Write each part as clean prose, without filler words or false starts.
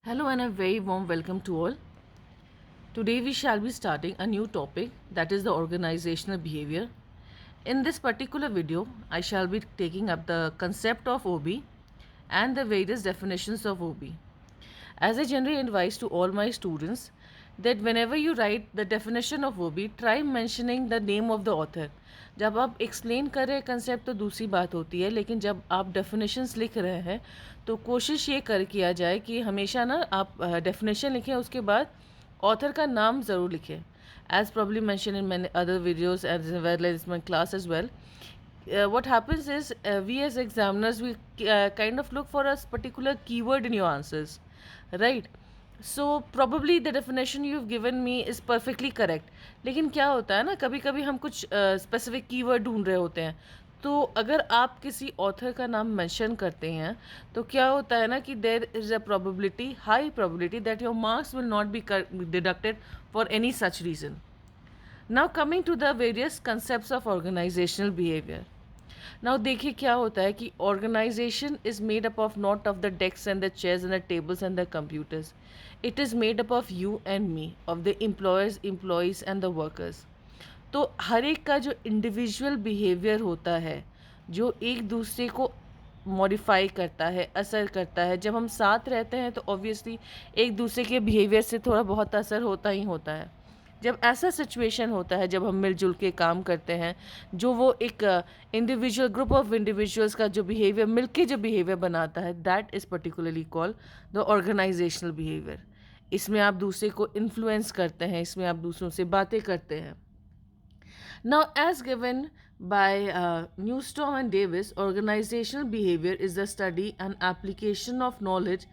Hello and a very warm welcome to all. Today we shall be starting a new topic, that is the organizational behavior. In this particular video, I shall be taking up the concept of OB and the various definitions of OB. As I generally advise to all my students that whenever you write the definition of OB, try mentioning the name of the author. जब आप explain कर रहे हैं concept तो दूसरी बात होती है, लेकिन जब आप डेफिनेशंस लिख रहे हैं तो कोशिश ये कर किया जाए कि हमेशा ना आप डेफिनेशन लिखें, उसके बाद ऑथर का नाम ज़रूर लिखें. As probably mention in many other videos as well as my class as well. What happens is we as examiners we kind of look for a particular keyword in your answers, right? So probably the definition you've given me is perfectly correct. लेकिन क्या होता है ना, कभी कभी हम कुछ specific keyword ढूंढ रहे होते हैं. तो अगर आप किसी ऑथर का नाम मेंशन करते हैं तो क्या होता है ना कि there is a probability, high probability that your marks will not be deducted for any such reason. Now coming to the various concepts of organizational behaviour. Now देखिए क्या होता है कि organization is made up of not of the desk and the chairs and the tables and the computers. It is made up of you and me, of the employers, employees and the workers. तो हर एक का जो individual behaviour होता है, जो एक दूसरे को मॉडिफाई करता है, असर करता है. जब हम साथ रहते हैं तो ऑब्वियसली एक दूसरे के बिहेवियर से थोड़ा बहुत असर होता ही होता है. जब ऐसा सिचुएशन होता है, जब हम मिलजुल के काम करते हैं, जो वो एक इंडिविजुअल ग्रुप ऑफ इंडिविजुअल्स का जो बिहेवियर मिलके जो बिहेवियर बनाता है, that is particularly called the organizational behaviour. इसमें आप दूसरे को इन्फ्लुएंस करते हैं, इसमें आप दूसरों से बातें करते हैं. Now, as given by Newstorm and Davis, organizational behavior is the study and application of knowledge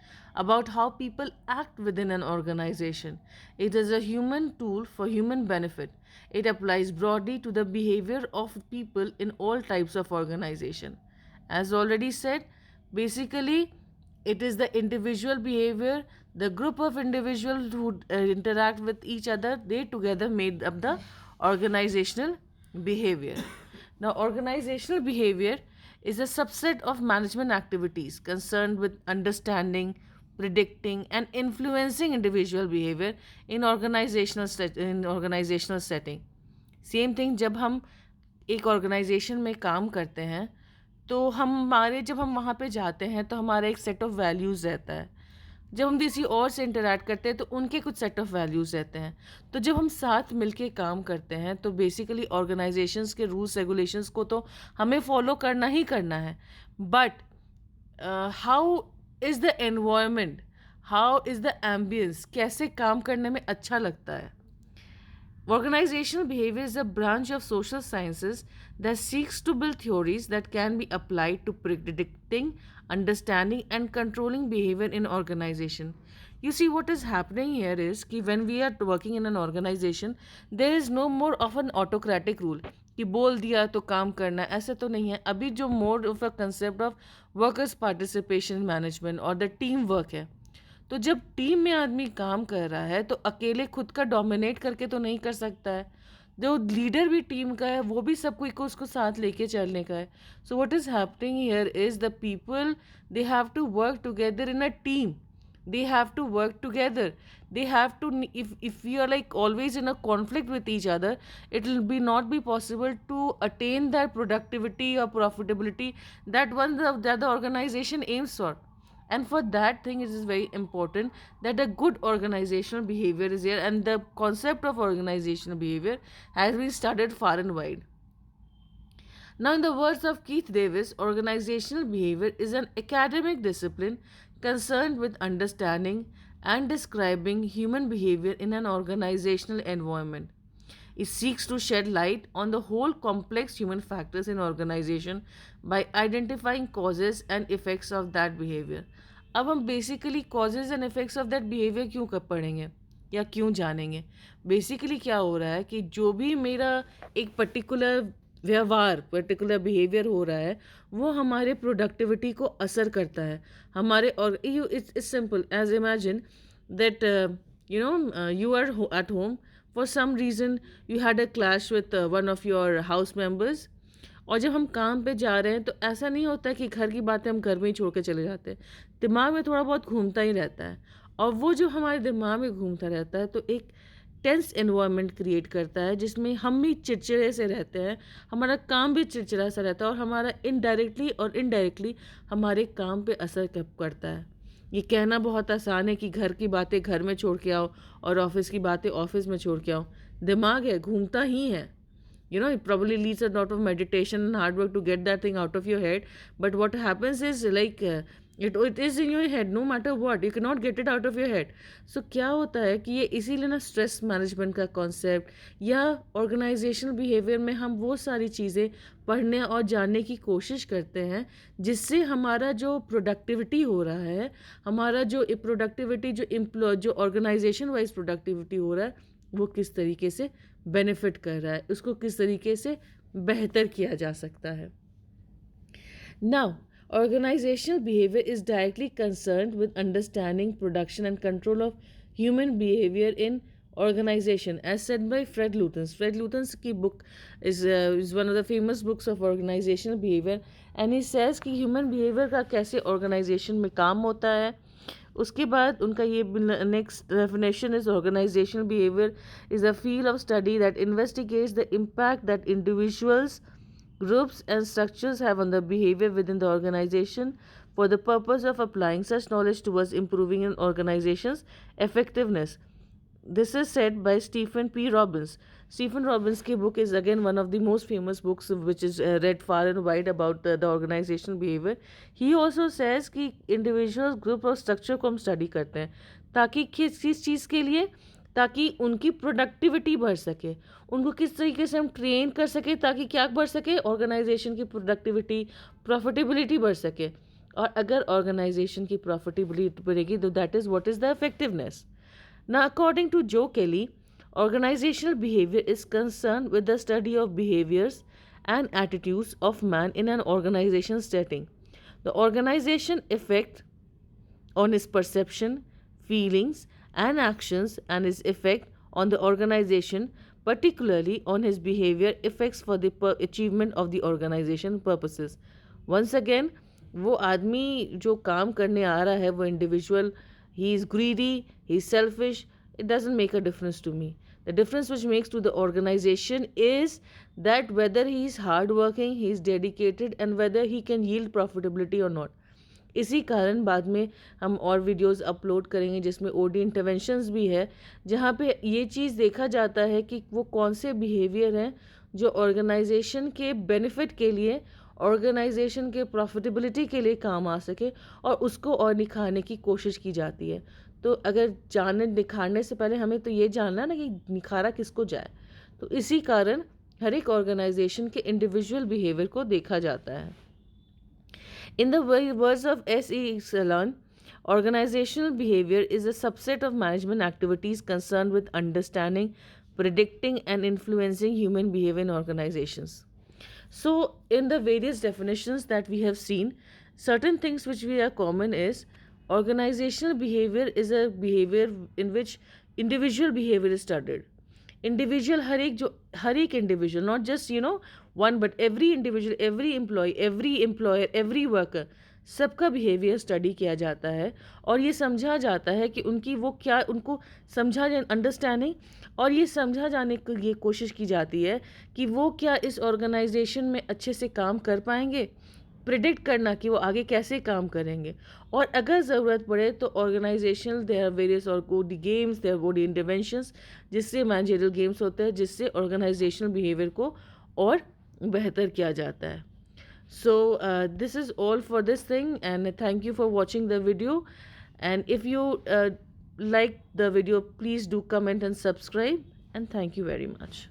about how people act within an organization. It is a human tool for human benefit. It applies broadly to the behavior of people in all types of organization. As already said, basically, it is the individual behavior, the group of individuals who interact with each other, they together made up the organizational behavior. Now, organizational behavior is a subset of management activities concerned with understanding, predicting, and influencing individual behavior in organizational setting. Same thing, जब हम एक organisation में काम करते हैं तो जब हम वहाँ पे जाते हैं तो हमारा एक सेट ऑफ वैल्यूज़ रहता है. जब हम किसी और से इंटरेक्ट करते हैं तो उनके कुछ सेट ऑफ वैल्यूज़ रहते हैं. तो जब हम साथ मिलके काम करते हैं तो बेसिकली ऑर्गेनाइजेशंस के रूल्स रेगुलेशंस को तो हमें फॉलो करना ही करना है. But how is the environment, how is the ambience, कैसे काम करने में अच्छा लगता है. Organizational behavior is a branch of social sciences that seeks to build theories that can be applied to predicting, understanding, and controlling behavior in organization. You see, what is happening here is कि when we are working in an organization, there is no more of an autocratic rule कि बोल दिया तो काम करना, ऐसा तो नहीं है. अभी जो mode of a concept of workers participation management और द टीम वर्क है. तो जब टीम में आदमी काम कर रहा है तो अकेले खुद का डोमिनेट करके तो नहीं कर सकता है. जो लीडर भी टीम का है वो भी सब कोई को उसको साथ लेके चलने का है. So what is happening here is the people, they have to work together in a team. They have to work together. They have to, if we are like always in a conflict with each other, it will be not be possible to attain that productivity or profitability that that the organization aims for. And for that thing, it is very important that a good organizational behavior is here, and the concept of organizational behavior has been studied far and wide. Now, in the words of Keith Davis, organizational behavior is an academic discipline concerned with understanding and describing human behavior in an organizational environment. It seeks to shed light on the whole complex human factors in organization by identifying causes and effects of that behavior. अब हम basically causes and effects of that behavior क्यों कर पढ़ेंगे या क्यों जानेंगे. Basically क्या हो रहा है कि जो भी मेरा एक पर्टिकुलर व्यवहार, पर्टिकुलर बिहेवियर हो रहा है, वो हमारे प्रोडक्टिविटी को असर करता है हमारे. और it's simple as imagine that you are at home. For some reason you had a clash with one of your house members. और जब हम काम पे जा रहे हैं तो ऐसा नहीं होता कि घर की बातें हम घर में ही छोड़ के चले जाते हैं. दिमाग में थोड़ा बहुत घूमता ही रहता है. और वो जो हमारे दिमाग में घूमता रहता है तो एक टेंस एनवायरनमेंट क्रिएट करता है, जिसमें हम भी चिड़चिड़े से रहते हैं, हमारा काम भी चिड़चिड़ा सा रहता है और हमारा इनडायरेक्टली और इनडायरेक्टली हमारे काम पे असर करता है। ये कहना बहुत आसान है कि घर की बातें घर में छोड़ के आओ और ऑफिस की बातें ऑफिस में छोड़ के आओ। दिमाग है, घूमता ही है। It probably needs a lot of meditation and hard work to get that thing out of your head. But what happens is like it is in your head no matter what. You cannot get it out of your head. So क्या होता है कि ये इसीलिए ना stress management का concept या organisational behaviour में हम वो सारी चीज़ें पढ़ने और जानने की कोशिश करते हैं जिससे हमारा जो प्रोडक्टिविटी हो रहा है, हमारा जो प्रोडक्टिविटी जो ऑर्गेनाइजेशन वाइज प्रोडक्टिविटी हो रहा है वो किस तरीके से बेनिफिट कर रहा है, उसको किस तरीके से बेहतर किया जा सकता है। Now organizational behavior is directly concerned with understanding production and control of human behavior in organization, as said by Fred Lutyens. Fred Lutyens की book is one of the famous books of organizational behavior, and he says कि human behavior का कैसे organization में काम होता है। उसके बाद उनका ये next definition is organizational behaviour is a field of study that investigates the impact that individuals groups and structures have on the behavior within the organization for the purpose of applying such knowledge towards improving an organization's effectiveness. This is said by Stephen P. Robbins. Stephen Robbins' की book is again one of the most famous books which is read far and wide about the organizational behavior. He also says कि individuals, group और structure को हम study करते हैं ताकि किस चीज़ के लिए, ताकि उनकी प्रोडक्टिविटी बढ़ सके, उनको किस तरीके से हम ट्रेन कर सके ताकि क्या बढ़ सके, ऑर्गेनाइजेशन की प्रोडक्टिविटी, प्रॉफिटेबिलिटी बढ़ सके। और अगर ऑर्गेनाइजेशन की प्रॉफिटेबिलिटी बढ़ेगी तो that is what is the effectiveness. Now, according to Joe Kelly, organizational behavior is concerned with the study of behaviors and attitudes of man in an organization setting. The organization effect on his perception, feelings, and actions, and his effect on the organization, particularly on his behavior effects for the achievement of the organization purposes. Once again, वो आदमी जो काम करने आ रहा है वो individual, he is greedy, he is selfish, it doesn't make a difference to me. The difference which makes to the organization is that whether he is hardworking, he is dedicated, and whether he can yield profitability or not. इसी कारण बाद में हम और videos upload करेंगे जिसमें OD interventions भी है, जहाँ पे ये चीज़ देखा जाता है कि वो कौन से बिहेवियर हैं जो ऑर्गेनाइजेशन के बेनिफिट के लिए, ऑर्गेनाइजेशन के प्रॉफिटेबिलिटी के लिए काम आ सके और उसको और निखारने की कोशिश की जाती है। तो अगर निखारने से पहले हमें तो ये जानना है ना कि निखारा किसको जाए। तो इसी कारण हर एक ऑर्गेनाइजेशन के इंडिविजुअल बिहेवियर को देखा जाता है। In the words of S.E. Salon, organizational behavior is a subset of management activities concerned with understanding, predicting, and influencing human behavior in organizations. So, in the various definitions that we have seen, certain things which we are common is organizational behavior is a behavior in which individual behavior is studied. Individual हर एक individual, not just one, but every individual, every employee, every employer, every worker, सबका behaviour study किया जाता है और ये समझा जाता है कि उनकी वो क्या, उनको समझा जाए, अंडरस्टैंडिंग, और ये समझा जाने की ये कोशिश की जाती है कि वो क्या इस ऑर्गेनाइजेशन में अच्छे से काम कर पाएंगे, प्रिडिक्ट करना कि वो आगे कैसे काम करेंगे, और अगर ज़रूरत पड़े तो ऑर्गेनाइजेशनल देयर आर वेरियस और कोडी गेम्स, देयर कोडी इंटरवेंशंस, जिससे मैनेजरियल गेम्स होते हैं जिससे ऑर्गेनाइजेशनल बिहेवियर को और बेहतर किया जाता है। So this is all for this thing and thank you for watching the video, and if you like the video, please do comment and subscribe, and thank you very much.